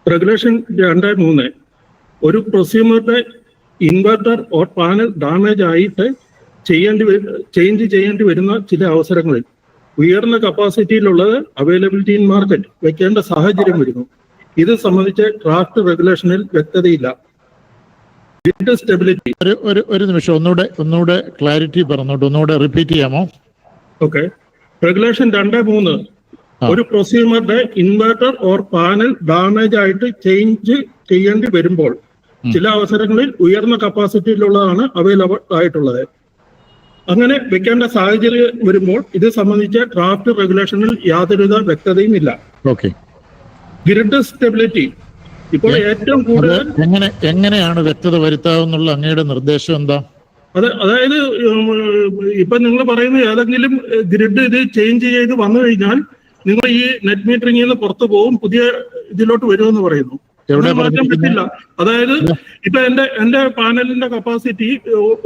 Regulation 2.3 ഒരു പ്രൊസ്യൂമറുടെ inverter or panel damage ആയിട്ട് change ചെയ്യേണ്ടി വരുന്ന ചില അവസരങ്ങളിൽ ഉയർന്ന കപ്പാസിറ്റിയിലുള്ളത് അവൈലബിലിറ്റി ഇൻ മാർക്കറ്റ് വെക്കേണ്ട സാഹചര്യം വരുന്നു. ഇത് സംബന്ധിച്ച് ഡ്രാഫ്റ്റ് റെഗുലേഷനിൽ വ്യക്തതയില്ല. ഗ്രിഡ് സ്റ്റെബിലിറ്റി ഒരു നിമിഷം ഒന്നുകൂടെ ക്ലാരിറ്റി പറഞ്ഞോട്ട് ഒന്നുകൂടെ റിപ്പീറ്റ് ചെയ്യാമോ? ഓക്കെ. റെഗുലേഷൻ 2.3 ഒരു പ്രൊസ്യൂമറുടെ ഇൻവെർട്ടർ ഓർ പാനൽ ഡാമേജ് ആയിട്ട് ചേഞ്ച് ചെയ്യേണ്ടി വരുമ്പോൾ ചില അവസരങ്ങളിൽ ഉയർന്ന കപ്പാസിറ്റിയിലുള്ളതാണ് അവൈലബിൾ ആയിട്ടുള്ളത്. അങ്ങനെ വെക്കേണ്ട സാഹചര്യം വരുമ്പോൾ ഇത് സംബന്ധിച്ച് ഡ്രാഫ്റ്റ് റെഗുലേഷനിൽ യാതൊരുവിധ വ്യക്തതയും ഇല്ല. ഗ്രിഡ് സ്റ്റെബിലിറ്റി ഇപ്പോൾ ഏറ്റവും കൂടുതൽ എങ്ങനെയാണ് വ്യക്തത വരുത്താവുന്നുള്ള അങ്ങയുടെ നിർദ്ദേശം എന്താ? അതായത് ഇപ്പൊ നിങ്ങൾ പറയുന്ന ഏതെങ്കിലും ഗ്രിഡ് ഇത് ചേഞ്ച് ചെയ്ത് വന്നു കഴിഞ്ഞാൽ നിങ്ങൾ ഈ നെറ്റ് മീറ്ററിംഗിൽ നിന്ന് പുറത്തു പോകും, പുതിയ ഇതിലോട്ട് വരുമെന്ന് പറയുന്നു. മാറ്റാൻ പറ്റില്ല. അതായത് ഇപ്പൊ എന്റെ പാനലിന്റെ കപ്പാസിറ്റി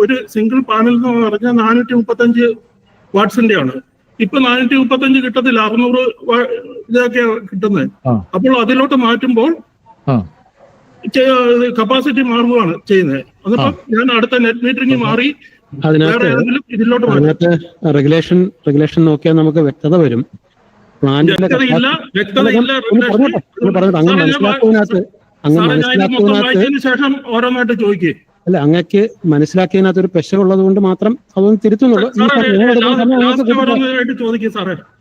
ഒരു സിംഗിൾ പാനൽ എന്ന് പറഞ്ഞാൽ 435 വാട്ട്സിന്റെ ആണ്. ഇപ്പൊ 435 കിട്ടത്തില്ല, 600 ഇതൊക്കെയാ കിട്ടുന്നത്. അപ്പോൾ അതിലോട്ട് മാറ്റുമ്പോൾ കപ്പാസിറ്റി മാറുകയാണ് ചെയ്യുന്നത്. അതിപ്പോ ഞാൻ അടുത്ത നെറ്റ് മീറ്ററിംഗ് മാറി ഇതിലോട്ട് റെഗുലേഷൻ നോക്കിയാൽ നമുക്ക് വ്യക്തത വരും. ശേഷം ഓരോന്നായിട്ട് ചോദിക്കേ. അല്ല, അങ്ങക്ക് മനസ്സിലാക്കിയതിനകത്ത് ഒരു പെശകുള്ളത് കൊണ്ട് മാത്രം അതൊന്നും തിരുത്തുന്നുള്ളൂ.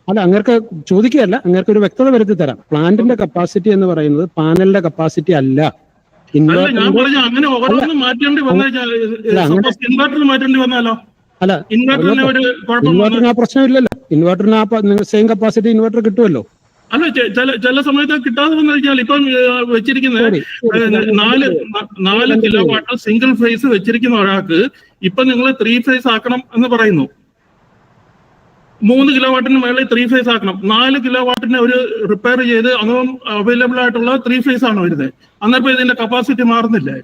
അല്ല, അങ്ങർക്ക് ചോദിക്കുകയല്ല, അങ്ങർക്ക് ഒരു വ്യക്തത വരുത്തി തരാം. പ്ലാന്റിന്റെ കപ്പാസിറ്റി എന്ന് പറയുന്നത് പാനലിന്റെ കപ്പാസിറ്റി അല്ല. അല്ല, ഇൻവെർട്ടറിന് ആ പ്രശ്നമില്ലല്ലോ. ഇൻവെർട്ടറിന് സെയിം കപ്പാസിറ്റി ഇൻവെർട്ടർ കിട്ടുമല്ലോ. അല്ല, ചില സമയത്ത് കിട്ടാതെ വന്നു കഴിഞ്ഞാൽ ഇപ്പം വെച്ചിരിക്കുന്നത് 4 കിലോ വാട്ട് സിംഗിൾ ഫേസ് വെച്ചിരിക്കുന്ന ഒരാൾക്ക് ഇപ്പൊ നിങ്ങൾ 3 ഫേസ് ആക്കണം എന്ന് പറയുന്നു. 3 കിലോ വാട്ടിന് മേളിൽ 3 ഫേസ് ആക്കണം. 4 കിലോ വാട്ടിന് ഒരു റിപ്പയർ ചെയ്ത് അതും അവൈലബിൾ ആയിട്ടുള്ള 3 ഫേസ് ആണ് വരുന്നത്. അന്നേരം ഇതിന്റെ കപ്പാസിറ്റി മാറുന്നില്ലേ?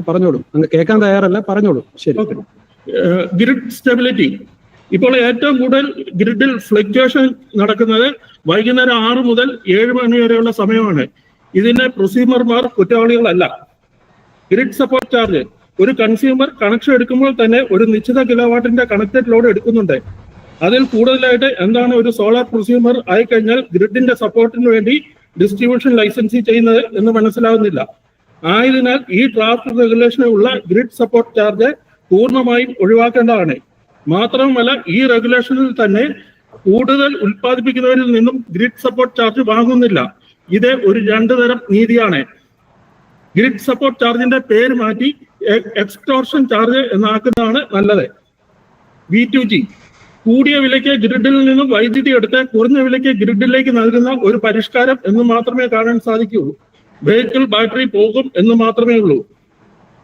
പറഞ്ഞോളൂ, കേൾക്കാൻ തയ്യാറല്ല, പറഞ്ഞോളൂ. ശരി. ഗ്രിഡ് സ്റ്റെബിലിറ്റി ഇപ്പോൾ ഏറ്റവും കൂടുതൽ ഗ്രിഡിൽ ഫ്ലക്ച്വേഷൻ നടക്കുന്നത് വൈകുന്നേരം 6 മുതൽ 7 മണി വരെയുള്ള സമയമാണ്. ഇതിന്റെ പ്രൊസ്യൂമർമാർ കുറ്റവാളികളല്ല. ഗ്രിഡ് സപ്പോർട്ട് ചാർജ് ഒരു കൺസ്യൂമർ കണക്ഷൻ എടുക്കുമ്പോൾ തന്നെ ഒരു നിശ്ചിത കിലോവാട്ടിന്റെ കണക്റ്റഡ് ലോഡ് എടുക്കുന്നുണ്ട്. അതിൽ കൂടുതലായിട്ട് എന്താണ് ഒരു സോളാർ പ്രൊസ്യൂമർ ആയിക്കഴിഞ്ഞാൽ ഗ്രിഡിന്റെ സപ്പോർട്ടിന് വേണ്ടി ഡിസ്ട്രിബ്യൂഷൻ ലൈസൻസി ചെയ്യുന്നത് എന്ന് മനസ്സിലാവുന്നില്ല. ആയതിനാൽ ഈ ഡ്രാഫ്റ്റ് റെഗുലേഷനുള്ള ഗ്രിഡ് സപ്പോർട്ട് ചാർജ് പൂർണ്ണമായും ഒഴിവാക്കേണ്ടതാണ്. മാത്രവുമല്ല, ഈ റെഗുലേഷനിൽ തന്നെ കൂടുതൽ ഉൽപ്പാദിപ്പിക്കുന്നവരിൽ നിന്നും ഗ്രിഡ് സപ്പോർട്ട് ചാർജ് വാങ്ങുന്നില്ല. ഇത് ഒരു 2 തരം നീതിയാണ്. ഗ്രിഡ് സപ്പോർട്ട് ചാർജിന്റെ പേര് മാറ്റി എക്സ്റ്റോർഷൻ ചാർജ് എന്നാക്കുന്നതാണ് നല്ലത്. V2G കൂടിയ വിലയ്ക്ക് ഗ്രിഡിൽ നിന്നും വൈദ്യുതി എടുത്ത് കുറഞ്ഞ വിലയ്ക്ക് ഗ്രിഡിലേക്ക് നൽകുന്ന ഒരു പരിഷ്കാരം എന്ന് മാത്രമേ കാണാൻ സാധിക്കുകയുള്ളൂ. വെഹിക്കിൾ ബാറ്ററി പോകും എന്ന് മാത്രമേ ഉള്ളൂ.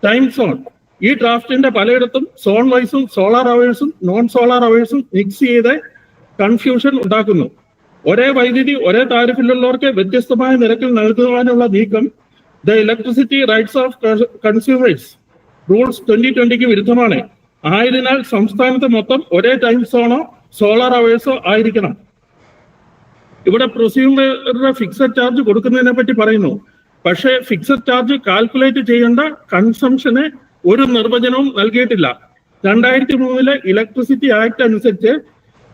ടൈം സോൺ ഈ ഡ്രാഫ്റ്റിന്റെ പലയിടത്തും സോൺ വൈസും സോളാർ അവേഴ്സും നോൺ സോളാർ അവേഴ്സും മിക്സ് ചെയ്ത് കൺഫ്യൂഷൻ ഉണ്ടാക്കുന്നു. ഒരേ വൈദ്യുതി ഒരേ താരിഫിലുള്ളവർക്ക് വ്യത്യസ്തമായ നിരക്കിൽ നൽകുവാനുള്ള നീക്കം the electricity rights of consumers rules 2020 വിരുദ്ധമാണ്. ആയതിനാൽ സംസ്ഥാനത്ത് മൊത്തം ഒരേ ടൈം സോണോ സോളാർ അവേഴ്സോ ആയിരിക്കണം. ഇവിടെ പ്രൊസ്യൂമറുടെ ഫിക്സഡ് ചാർജ് കൊടുക്കുന്നതിനെ പറ്റി പറയുന്നു. പക്ഷേ ഫിക്സഡ് ചാർജ് കാൽക്കുലേറ്റ് ചെയ്യേണ്ട കൺസംഷന് ഒരു നിർവചനവും നൽകിയിട്ടില്ല. 2003 ഇലക്ട്രിസിറ്റി ആക്ട് അനുസരിച്ച്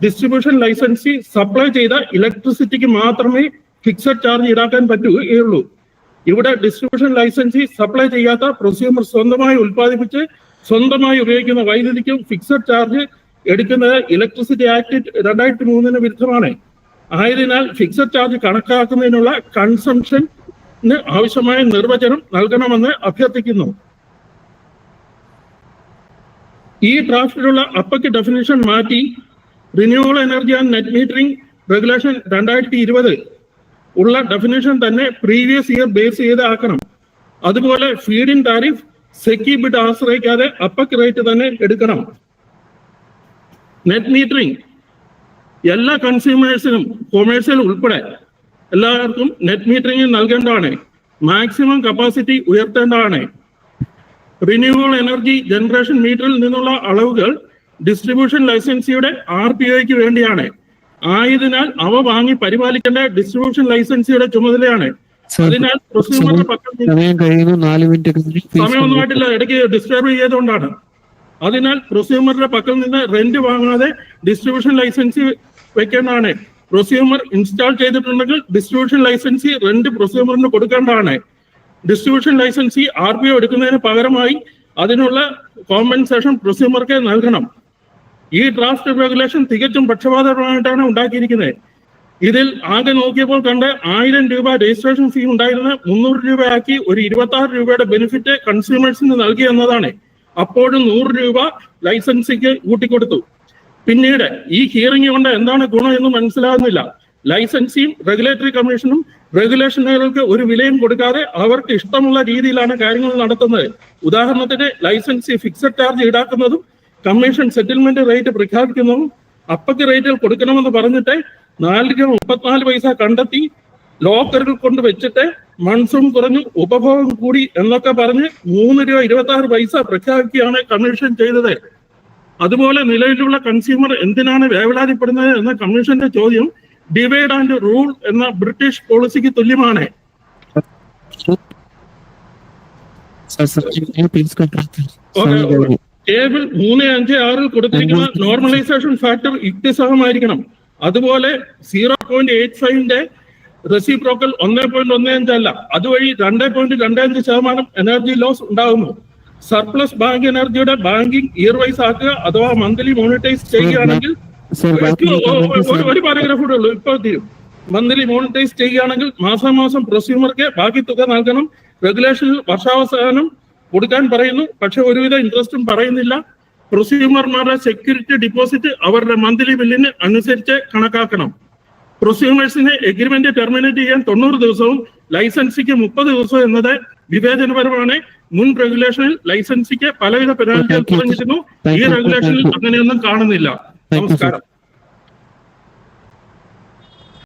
ഡിസ്ട്രിബ്യൂഷൻ ലൈസൻസി സപ്ലൈ ചെയ്ത ഇലക്ട്രിസിറ്റിക്ക് മാത്രമേ ഫിക്സഡ് ചാർജ് ഈടാക്കാൻ പറ്റുകയുള്ളൂ. ഇവിടെ ഡിസ്ട്രിബ്യൂഷൻ ലൈസൻസി സപ്ലൈ ചെയ്യാത്ത പ്രൊസ്യൂമർ സ്വന്തമായി ഉൽപ്പാദിപ്പിച്ച് സ്വന്തമായി ഉപയോഗിക്കുന്ന വൈദ്യുതിക്കും ഫിക്സഡ് ചാർജ് എടുക്കുന്നത് ഇലക്ട്രിസിറ്റി ആക്ട് 2003 വിരുദ്ധമാണ്. ആയതിനാൽ ഫിക്സഡ് ചാർജ് കണക്കാക്കുന്നതിനുള്ള കൺസംഷന് ആവശ്യമായ നിർവചനം നൽകണമെന്ന് അഭ്യർത്ഥിക്കുന്നു. ഈ ഡ്രാഫ്റ്റിലുള്ള അപ്പക്ക് ഡെഫിനിഷൻ മാറ്റി renewable energy and net metering regulation 2020 ഉള്ള ഡെഫിനിഷൻ തന്നെ പ്രീവിയസ് ഇയർ ബേസ് ചെയ്ത് ആക്കണം. അതുപോലെ ഫീഡ് ഇൻ ടാരിഫ് സെക്കി ബിഡ് ആശ്രയിക്കാതെ അപ്പക്ക് റേറ്റ് തന്നെ എടുക്കണം. നെറ്റ് മീറ്ററിംഗ് എല്ലാ കൺസ്യൂമേഴ്സിനും കൊമേഴ്സ്യൽ ഉൾപ്പെടെ എല്ലാവർക്കും നെറ്റ് മീറ്ററിംഗ് നൽകേണ്ടതാണ്. മാക്സിമം കപ്പാസിറ്റി ഉയർത്തേണ്ടതാണ്. റിന്യൂവബിൾ എനർജി ജനറേഷൻ മീറ്ററിൽ നിന്നുള്ള അളവുകൾ ഡിസ്ട്രിബ്യൂഷൻ ലൈസൻസിയുടെ RPOയ്ക്ക് വേണ്ടിയാണ്. ആയതിനാൽ അവ വാങ്ങി പരിപാലിക്കേണ്ട ഡിസ്ട്രിബ്യൂഷൻ ലൈസൻസിയുടെ ചുമതലയാണ്. അതിനാൽ പ്രൊസ്യൂമറുടെ പക്കൽ സമയം കഴിയുന്നു, 4 മിനിറ്റ് സമയമൊന്നുമായിട്ടില്ല, ഇടയ്ക്ക് ഡിസ്റ്റർബ് ചെയ്തുകൊണ്ടാണ്. അതിനാൽ പ്രൊസ്യൂമറുടെ പക്കൽ നിന്ന് റെന്റ് വാങ്ങാതെ ഡിസ്ട്രിബ്യൂഷൻ ലൈസൻസി വെക്കേണ്ടതാണ്. പ്രൊസ്യൂമർ ഇൻസ്റ്റാൾ ചെയ്തിട്ടുണ്ടെങ്കിൽ ഡിസ്ട്രിബ്യൂഷൻ ലൈസൻസി റെന്റ് പ്രൊസ്യൂമറിന് കൊടുക്കേണ്ടതാണ്. ഡിസ്ട്രിബ്യൂഷൻ ലൈസൻസി RPO എടുക്കുന്നതിന് പകരമായി അതിനുള്ള കോമ്പൻസേഷൻ പ്രൊസ്യൂമർക്ക് നൽകണം. ഈ ഡ്രാഫ്റ്റ് റെഗുലേഷൻ തികച്ചും പക്ഷപാതപരമായിട്ടാണ് ഉണ്ടാക്കിയിരിക്കുന്നത്. ഇതിൽ ആകെ നോക്കിയപ്പോൾ കണ്ട് 1000 രൂപ രജിസ്ട്രേഷൻ ഫീ ഉണ്ടായിരുന്ന 300 രൂപയാക്കി ഒരു 26 രൂപയുടെ ബെനിഫിറ്റ് കൺസ്യൂമേഴ്സിന് നൽകി എന്നതാണ്. അപ്പോഴും 100 രൂപ ലൈസൻസിക്ക് കൂട്ടിക്കൊടുത്തു. പിന്നീട് ഈ ഹിയറിംഗ് കൊണ്ട് എന്താണ് ഗുണം എന്ന് മനസ്സിലാകുന്നില്ല. ലൈസൻസിയും റെഗുലേറ്ററി കമ്മീഷനും റെഗുലേഷനുകൾക്ക് ഒരു വിലയും കൊടുക്കാതെ അവർക്ക് ഇഷ്ടമുള്ള രീതിയിലാണ് കാര്യങ്ങൾ നടത്തുന്നത്. ഉദാഹരണത്തിന് ലൈസൻസി ഫിക്സഡ് ചാർജ് ഈടാക്കുന്നതും കമ്മീഷൻ സെറ്റിൽമെന്റ് റേറ്റ് പ്രഖ്യാപിക്കുന്നതും അപ്പക്ക് റേറ്റിൽ കൊടുക്കണമെന്ന് പറഞ്ഞിട്ട് 4.34 പൈസ കണ്ടെത്തി ലോക്കറിൽ കൊണ്ട് വെച്ചിട്ട് മൺസൂൺ കുറഞ്ഞു ഉപഭോഗം കൂടി എന്നൊക്കെ പറഞ്ഞ് 3.26 രൂപ പ്രഖ്യാപിക്കുകയാണ് കമ്മീഷൻ ചെയ്തത്. അതുപോലെ നിലവിലുള്ള കൺസ്യൂമർ എന്തിനാണ് വേവലാതിപ്പെടുന്നത് എന്ന കമ്മീഷന്റെ ചോദ്യം ഡിവൈഡ് ആൻഡ് റൂൾ എന്ന ബ്രിട്ടീഷ് പോളിസിക്ക് തുല്യമാണ്. ടേബിൾ 356 കൊടുത്തിരിക്കുന്ന നോർമലൈസേഷൻ ഫാക്ടർ യുക്തിസഹമായിരിക്കണം. അതുപോലെ 0.85ന്റെ റെസിപ്രോക്കൽ 1.15 അല്ല, അതുവഴി 2.25% എനർജി ലോസ് ഉണ്ടാകുന്നു. സർപ്ലസ് ബാങ്ക് എനർജിയുടെ ബാങ്കിങ് ഇയർ വൈസ് ആക്കുക അഥവാ മന്ത്ലി മോണിറ്റൈസ് ചെയ്യുകയാണെങ്കിൽ ഒരു പാരഗ്രാഫ് കൂടെ ഉള്ളൂ, ഇപ്പോൾ തീരും. മന്ത്ലി മോണിറ്റൈസ് ചെയ്യുകയാണെങ്കിൽ മാസാമാസം പ്രൊസ്യൂമർക്ക് ബാക്കി തുക നൽകണം. റെഗുലേഷനിൽ വർഷാവസാനം കൊടുക്കാൻ പറയുന്നു, പക്ഷെ ഒരുവിധ ഇൻട്രസ്റ്റും പറയുന്നില്ല. പ്രൊസ്യൂമർമാരുടെ സെക്യൂരിറ്റി ഡിപ്പോസിറ്റ് അവരുടെ മന്ത്ലി ബില്ലിന് അനുസരിച്ച് കണക്കാക്കണം. പ്രൊസ്യൂമേഴ്സിന് എഗ്രിമെന്റ് ടെർമിനേറ്റ് ചെയ്യാൻ 90 ദിവസവും ലൈസൻസിക്ക് 30 ദിവസവും എന്നത് വിവേചനപരമാണ്. മുൻ റെഗുലേഷനിൽ ലൈസൻസിക്ക് പലവിധ പെനാൽറ്റികൾ തുടങ്ങിയിരുന്നു. ഈ റെഗുലേഷനിൽ അങ്ങനെയൊന്നും കാണുന്നില്ല. നമസ്കാരം.